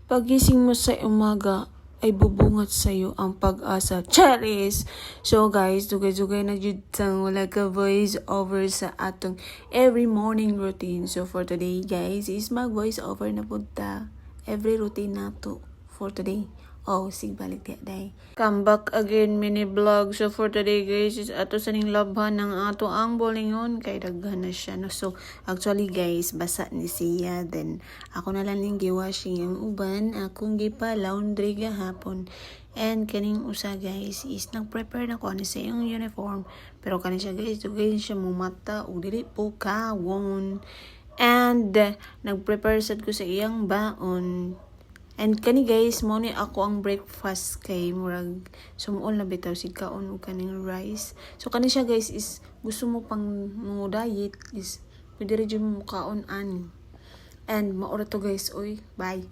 Pagising mo sa umaga, ay bubungat sa'yo ang pag-asa. Charis! So guys, dugay-dugay na jud sang wala ka voice over sa atong every morning routine. So for today guys, is mag-voice over na punta. Every routine na to for today. Oh, sig balik day. Come back again mini vlog. So for today guys, is ato sa ning labhan ng ato ang bolingon kay daghan na siya. No? So actually guys, basa ni siya. Then ako na lang ning giwashing yung uban. Akong gipa laundry gahapon. And kaning usa guys is nag-prepare na ko ani sa yung uniform. Pero kani siya guys, dugay siya mumata o dili po kawon. And nag-prepare sad ko sa iyang baon. And kani guys, mo ni ako ang breakfast kay murag sumuol na bitaw si kaon ug kaning rice. So kani siya guys is gusto mo pang mo diet is pwede rin mo kaon ani. And maura to guys, oy, bye.